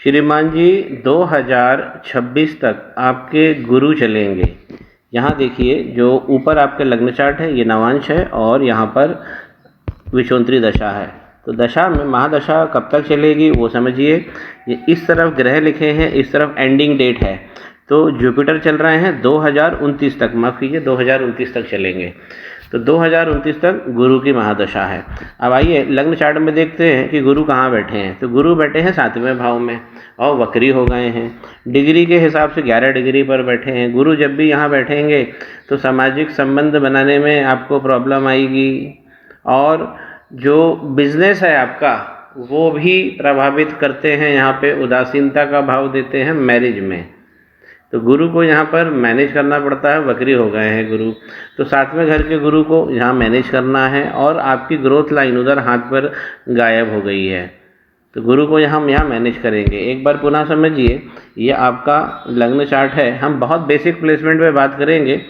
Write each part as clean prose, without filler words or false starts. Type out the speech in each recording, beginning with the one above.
श्रीमान जी 2026 तक आपके गुरु चलेंगे। यहाँ देखिए जो ऊपर आपके लग्न चार्ट है ये नवांश है और यहाँ पर विषुवंतरी दशा है। तो दशा में महादशा कब तक चलेगी वो समझिए। ये इस तरफ ग्रह लिखे हैं, इस तरफ एंडिंग डेट है। तो जुपिटर चल रहे हैं 2029 तक, माफ़ कीजिए 2029 तक चलेंगे। तो 2029 तक गुरु की महादशा है। अब आइए लग्न चार्ट में देखते हैं कि गुरु कहाँ बैठे हैं। तो गुरु बैठे हैं 7वें भाव में और वक्री हो गए हैं। डिग्री के हिसाब से 11 डिग्री पर बैठे हैं। गुरु जब भी यहाँ बैठेंगे तो सामाजिक संबंध बनाने में आपको प्रॉब्लम आएगी और जो बिजनेस है आपका वो भी प्रभावित करते हैं। यहाँ पे उदासीनता का भाव देते हैं मैरिज में। तो गुरु को यहाँ पर मैनेज करना पड़ता है, वक्री हो गए हैं गुरु। तो 7वें घर के गुरु को यहाँ मैनेज करना है और आपकी ग्रोथ लाइन उधर हाथ पर गायब हो गई है। तो गुरु को हम यहाँ मैनेज करेंगे। एक बार पुनः समझिए, ये आपका लग्न चार्ट है। हम बहुत बेसिक प्लेसमेंट पे बात करेंगे।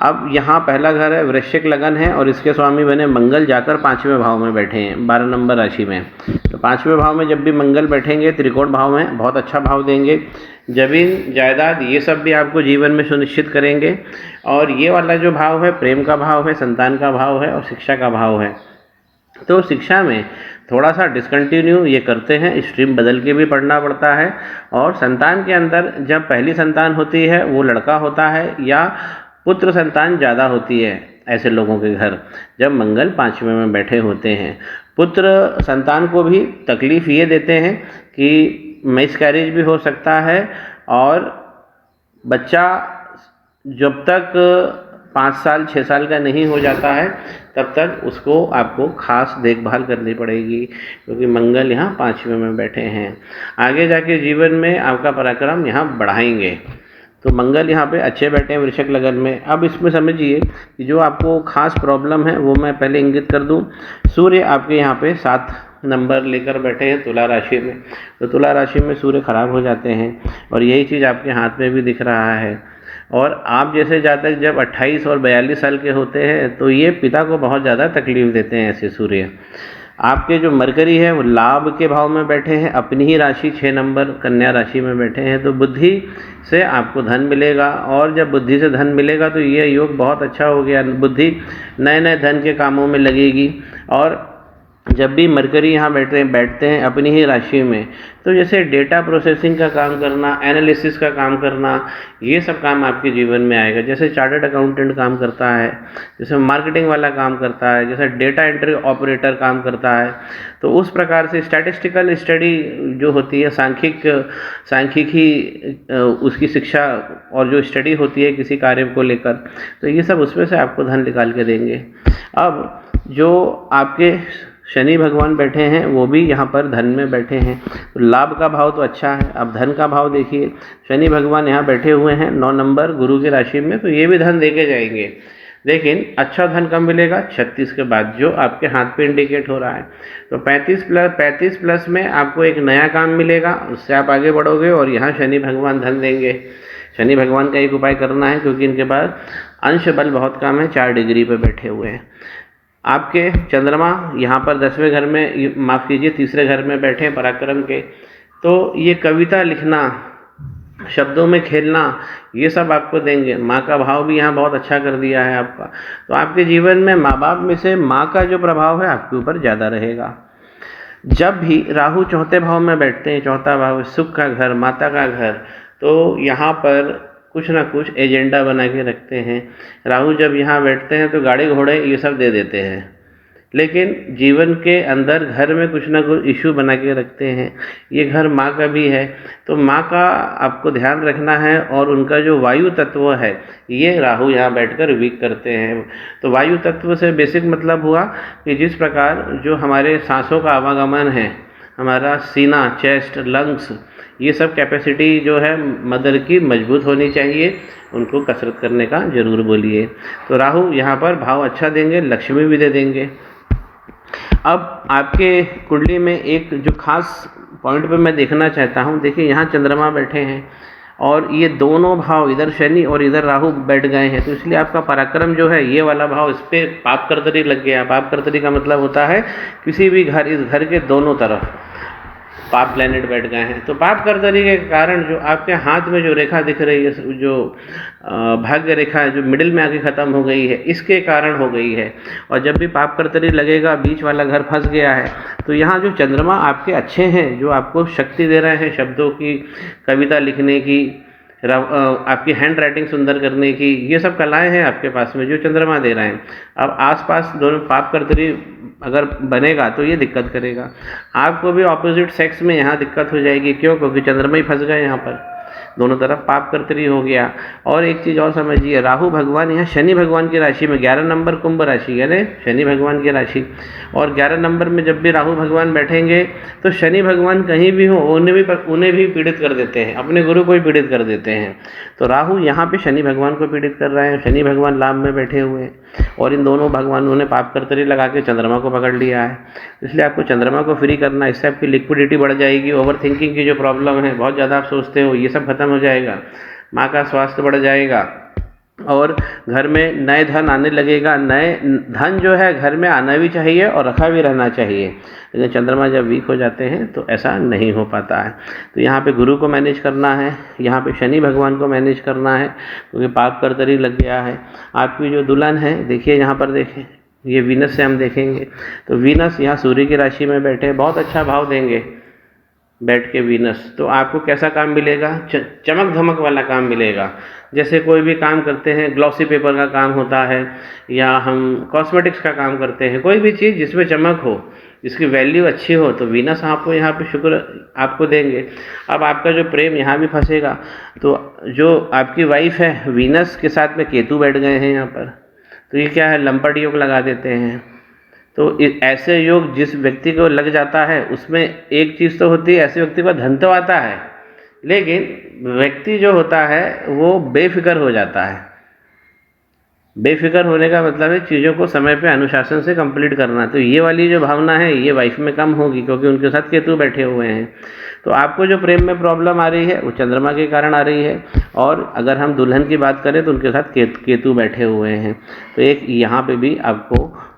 अब यहाँ पहला घर है, वृश्चिक लगन है और इसके स्वामी बने मंगल, जाकर 5वें भाव में बैठे हैं 12 नंबर राशि में। तो 5वें भाव में जब भी मंगल बैठेंगे त्रिकोण भाव में बहुत अच्छा भाव देंगे। जमीन जायदाद ये सब भी आपको जीवन में सुनिश्चित करेंगे। और ये वाला जो भाव है प्रेम का भाव है, संतान का भाव है और शिक्षा का भाव है। तो शिक्षा में थोड़ा सा डिसकंटिन्यू ये करते हैं, स्ट्रीम बदल के भी पढ़ना पड़ता है। और संतान के अंदर जब पहली संतान होती है वो लड़का होता है या पुत्र संतान ज़्यादा होती है, ऐसे लोगों के घर जब मंगल 5वें में बैठे होते हैं। पुत्र संतान को भी तकलीफ़ ये देते हैं कि मिसकैरेज भी हो सकता है और बच्चा जब तक 5 साल 6 साल का नहीं हो जाता है तब तक उसको आपको खास देखभाल करनी पड़ेगी, क्योंकि मंगल यहाँ 5वें में बैठे हैं। आगे जाके जीवन में आपका पराक्रम यहाँ बढ़ाएंगे। तो मंगल यहाँ पे अच्छे बैठे हैं वृश्चिक लगन में। अब इसमें समझिए कि जो आपको खास प्रॉब्लम है वो मैं पहले इंगित कर दूं। सूर्य आपके यहाँ पे 7 नंबर लेकर बैठे हैं तुला राशि में। तो तुला राशि में सूर्य खराब हो जाते हैं और यही चीज़ आपके हाथ में भी दिख रहा है। और आप जैसे जातक जब 28 और 42 साल के होते हैं तो ये पिता को बहुत ज़्यादा तकलीफ देते हैं ऐसे सूर्य। आपके जो मरकरी है वो लाभ के भाव में बैठे हैं, अपनी ही राशि 6 नंबर कन्या राशि में बैठे हैं। तो बुद्धि से आपको धन मिलेगा और जब बुद्धि से धन मिलेगा तो ये योग बहुत अच्छा हो गया। बुद्धि नए नए धन के कामों में लगेगी। और जब भी मरकरी यहाँ बैठते हैं अपनी ही राशि में, तो जैसे डेटा प्रोसेसिंग का काम करना, एनालिसिस का काम करना, ये सब काम आपके जीवन में आएगा। जैसे चार्टर्ड अकाउंटेंट काम करता है, जैसे मार्केटिंग वाला काम करता है, जैसे डेटा एंट्री ऑपरेटर काम करता है, तो उस प्रकार से स्टैटिस्टिकल स्टडी जो होती है, सांख्यिकी उसकी शिक्षा और जो स्टडी होती है किसी कार्य को लेकर, तो ये सब उसमें से आपको धन निकाल के देंगे। अब जो आपके शनि भगवान बैठे हैं वो भी यहाँ पर धन में बैठे हैं। तो लाभ का भाव तो अच्छा है। अब धन का भाव देखिए, शनि भगवान यहाँ बैठे हुए हैं 9 नंबर गुरु की राशि में, तो ये भी धन देके जाएंगे। लेकिन अच्छा धन कब मिलेगा? 36 के बाद, जो आपके हाथ पे इंडिकेट हो रहा है। तो 35 प्लस में आपको एक नया काम मिलेगा, उससे आप आगे बढ़ोगे और यहाँ शनि भगवान धन देंगे। शनि भगवान का एक उपाय करना है क्योंकि इनके पास अंश बल बहुत कम है, 4 डिग्री पे बैठे हुए हैं। आपके चंद्रमा यहाँ पर 10वें घर में, माफ़ कीजिए 3रे घर में बैठे हैं पराक्रम के। तो ये कविता लिखना, शब्दों में खेलना, ये सब आपको देंगे। माँ का भाव भी यहाँ बहुत अच्छा कर दिया है आपका। तो आपके जीवन में माँ बाप में से माँ का जो प्रभाव है आपके ऊपर ज़्यादा रहेगा। जब भी राहु 4थे भाव में बैठते हैं, 4था भाव सुख का घर, माता का घर, तो यहाँ पर कुछ ना कुछ एजेंडा बना के रखते हैं। राहु जब यहाँ बैठते हैं तो गाड़ी घोड़े ये सब दे देते हैं, लेकिन जीवन के अंदर घर में कुछ ना कुछ इशू बना के रखते हैं। ये घर माँ का भी है, तो माँ का आपको ध्यान रखना है। और उनका जो वायु तत्व है ये राहु यहाँ बैठकर वीक करते हैं। तो वायु तत्व से बेसिक मतलब हुआ कि जिस प्रकार जो हमारे सांसों का आवागमन है, हमारा सीना, चेस्ट, लंग्स, ये सब कैपेसिटी जो है मदर की मजबूत होनी चाहिए। उनको कसरत करने का जरूर बोलिए। तो राहु यहाँ पर भाव अच्छा देंगे, लक्ष्मी भी दे देंगे। अब आपके कुंडली में एक जो खास पॉइंट पे मैं देखना चाहता हूँ, देखिए यहाँ चंद्रमा बैठे हैं और ये दोनों भाव, इधर शनि और इधर राहु बैठ गए हैं। तो इसलिए आपका पराक्रम जो है ये वाला भाव, इस पर पाप कर्तरी लग गया। पाप कर्तरी का मतलब होता है किसी भी घर, इस घर के दोनों तरफ पाप प्लैनेट बैठ गए हैं। तो पाप कर्तरी के कारण जो आपके हाथ में जो रेखा दिख रही है, जो भाग्य रेखा है जो मिडिल में आके ख़त्म हो गई है, इसके कारण हो गई है। और जब भी पाप कर्तरी लगेगा, बीच वाला घर फंस गया है, तो यहाँ जो चंद्रमा आपके अच्छे हैं, जो आपको शक्ति दे रहे हैं शब्दों की, कविता लिखने की, आपकी हैंड राइटिंग सुंदर करने की, ये सब कलाएं हैं आपके पास में जो चंद्रमा दे रहे हैं। अब आसपास दोनों पाप कर्तरी अगर बनेगा तो ये दिक्कत करेगा। आपको भी ऑपोजिट सेक्स में यहाँ दिक्कत हो जाएगी। क्यों? क्योंकि चंद्रमा ही फंस गए यहाँ पर, दोनों तरफ पाप कर्तरी हो गया। और एक चीज़ और समझिए, राहु भगवान यहाँ शनि भगवान की राशि में, 11 नंबर कुंभ राशि यानी शनि भगवान की राशि, और 11 नंबर में जब भी राहु भगवान बैठेंगे तो शनि भगवान कहीं भी हो उन्हें भी पीड़ित कर देते हैं, अपने गुरु को भी पीड़ित कर देते हैं। तो राहु यहाँ पे शनि भगवान को पीड़ित कर रहे हैं, शनि भगवान लाभ में बैठे हुए हैं, और इन दोनों भगवानों ने पाप कर्तरी लगा के चंद्रमा को पकड़ लिया है। इसलिए आपको चंद्रमा को फ्री करना, इससे आपकी लिक्विडिटी बढ़ जाएगी, ओवर थिंकिंग की जो प्रॉब्लम है, बहुत ज़्यादा आप सोचते हो, ये सब खत्म हो जाएगा, माँ का स्वास्थ्य बढ़ जाएगा, और घर में नए धन आने लगेगा। नए धन जो है घर में आना भी चाहिए और रखा भी रहना चाहिए, लेकिन चंद्रमा जब वीक हो जाते हैं तो ऐसा नहीं हो पाता है। तो यहाँ पे गुरु को मैनेज करना है, यहाँ पे शनि भगवान को मैनेज करना है, क्योंकि पाप कर्तरी लग गया है। आपकी जो दुल्हन है, देखिए यहाँ पर देखें, ये वीनस से हम देखेंगे तो वीनस यहाँ सूर्य की राशि में बैठे, बहुत अच्छा भाव देंगे बैठ के वीनस। तो आपको कैसा काम मिलेगा? चमक धमक वाला काम मिलेगा। जैसे कोई भी काम करते हैं, ग्लॉसी पेपर का काम होता है, या हम कॉस्मेटिक्स का काम करते हैं, कोई भी चीज़ जिसमें चमक हो, जिसकी वैल्यू अच्छी हो, तो वीनस आपको यहाँ पे शुक्र आपको देंगे। अब आपका जो प्रेम यहाँ भी फंसेगा, तो जो आपकी वाइफ है, वीनस के साथ में केतु बैठ गए हैं यहाँ पर, तो ये क्या है, लंपट योग लगा देते हैं। तो ऐसे योग जिस व्यक्ति को लग जाता है, उसमें एक चीज़ तो होती है, ऐसे व्यक्ति को धन तो आता है, लेकिन व्यक्ति जो होता है वो बेफिक्र हो जाता है। बेफिक्र होने का मतलब है चीज़ों को समय पे अनुशासन से कंप्लीट करना। तो ये वाली जो भावना है ये वाइफ में कम होगी, क्योंकि उनके साथ केतु बैठे हुए हैं। तो आपको जो प्रेम में प्रॉब्लम आ रही है वो चंद्रमा के कारण आ रही है। और अगर हम दुल्हन की बात करें तो उनके साथ केतु बैठे हुए हैं। तो एक यहाँ पे भी आपको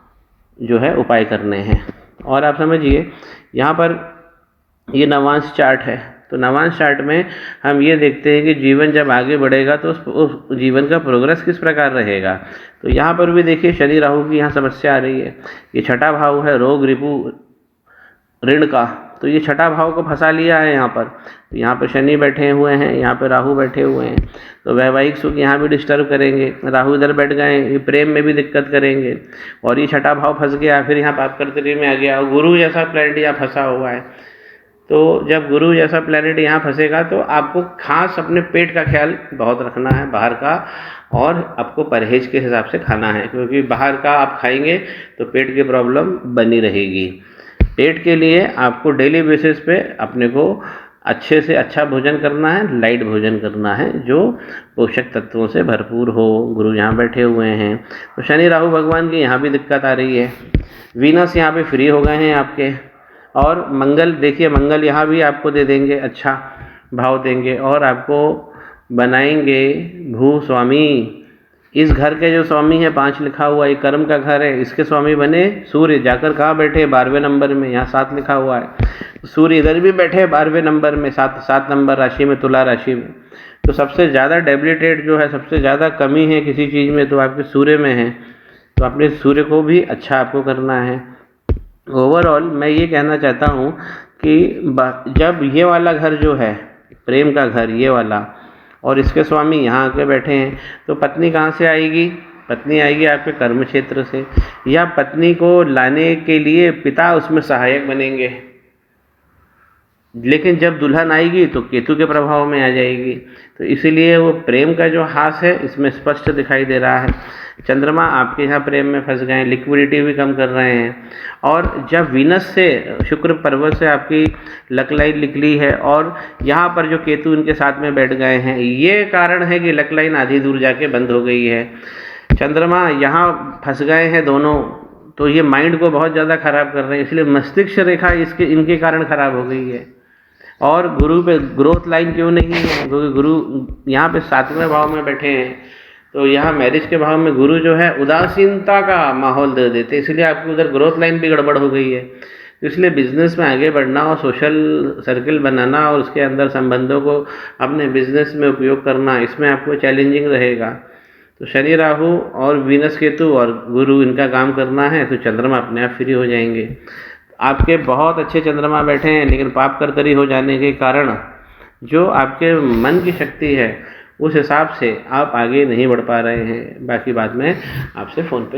जो है उपाय करने हैं। और आप समझिए, यहाँ पर ये नवांश चार्ट है, तो नवांश चार्ट में हम ये देखते हैं कि जीवन जब आगे बढ़ेगा तो उस जीवन का प्रोग्रेस किस प्रकार रहेगा। तो यहाँ पर भी देखिए शनि राहु की यहाँ समस्या आ रही है। ये छठा भाव है रोग रिपु ऋण का, तो ये छठा भाव को फंसा लिया है यहाँ पर। तो यहाँ पर शनि बैठे हुए हैं, यहाँ पर राहु बैठे हुए हैं, तो वैवाहिक सुख यहाँ भी डिस्टर्ब करेंगे। राहु इधर बैठ गए, ये प्रेम में भी दिक्कत करेंगे, और ये छठा भाव फंस गया, फिर यहाँ पाप कर्तरी में आ गया, और गुरु जैसा प्लैनेट यहाँ फंसा हुआ है। तो जब गुरु जैसा प्लैनेट यहाँ फंसेगा तो आपको खास अपने पेट का ख्याल बहुत रखना है, बाहर का, और आपको परहेज के हिसाब से खाना है, क्योंकि बाहर का आप खाएंगे तो पेट की प्रॉब्लम बनी रहेगी। पेट के लिए आपको डेली बेसिस पे अपने को अच्छे से अच्छा भोजन करना है, लाइट भोजन करना है जो पोषक तत्वों से भरपूर हो। गुरु यहाँ बैठे हुए हैं, तो शनि राहु भगवान की यहाँ भी दिक्कत आ रही है। वीनस यहाँ पे फ्री हो गए हैं आपके, और मंगल देखिए, मंगल यहाँ भी आपको दे देंगे, अच्छा भाव देंगे, और आपको बनाएंगे भू स्वामी। इस घर के जो स्वामी है 5 लिखा हुआ, ये कर्म का घर है, इसके स्वामी बने सूर्य। जाकर कहाँ बैठे? 12वें नंबर में, यहाँ 7 लिखा हुआ है। सूर्य इधर भी बैठे 12वें नंबर में, 7 नंबर राशि में, तुला राशि में। तो सबसे ज़्यादा डेबिलिटेड जो है, सबसे ज़्यादा कमी है किसी चीज़ में तो आपके सूर्य में है। तो अपने सूर्य को भी अच्छा आपको करना है। ओवरऑल मैं ये कहना चाहता हूँ कि जब ये वाला घर जो है प्रेम का घर, ये वाला, और इसके स्वामी यहाँ आके बैठे हैं, तो पत्नी कहाँ से आएगी? पत्नी आएगी आपके कर्म क्षेत्र से, या पत्नी को लाने के लिए पिता उसमें सहायक बनेंगे। लेकिन जब दुल्हन आएगी तो केतु के प्रभाव में आ जाएगी। तो इसीलिए वो प्रेम का जो हास है इसमें स्पष्ट दिखाई दे रहा है। चंद्रमा आपके यहाँ प्रेम में फंस गए हैं, लिक्विडिटी भी कम कर रहे हैं। और जब वीनस से, शुक्र पर्वत से आपकी लक लाइन निकली है, और यहाँ पर जो केतु इनके साथ में बैठ गए हैं, ये कारण है कि लक लाइन आधी दूर जाके बंद हो गई है। चंद्रमा यहाँ फंस गए हैं दोनों, तो ये माइंड को बहुत ज़्यादा खराब कर रहे हैं, इसलिए मस्तिष्क रेखा इनके कारण खराब हो गई है। और गुरु पे ग्रोथ लाइन क्यों नहीं है? क्योंकि गुरु यहाँ पे 7वें भाव में बैठे हैं, तो यहाँ मैरिज के भाव में गुरु जो है उदासीनता का माहौल दे देते, इसलिए आपकी उधर ग्रोथ लाइन भी गड़बड़ हो गई है। तो इसलिए बिज़नेस में आगे बढ़ना और सोशल सर्किल बनाना और उसके अंदर संबंधों को अपने बिज़नेस में उपयोग करना, इसमें आपको चैलेंजिंग रहेगा। तो शनि राहु और वीनस केतु और गुरु इनका काम करना है तो चंद्रमा अपने आप फ्री हो जाएंगे। आपके बहुत अच्छे चंद्रमा बैठे हैं, लेकिन पाप कर्तरी हो जाने के कारण जो आपके मन की शक्ति है उस हिसाब से आप आगे नहीं बढ़ पा रहे हैं। बाकी बाद में आपसे फ़ोन पे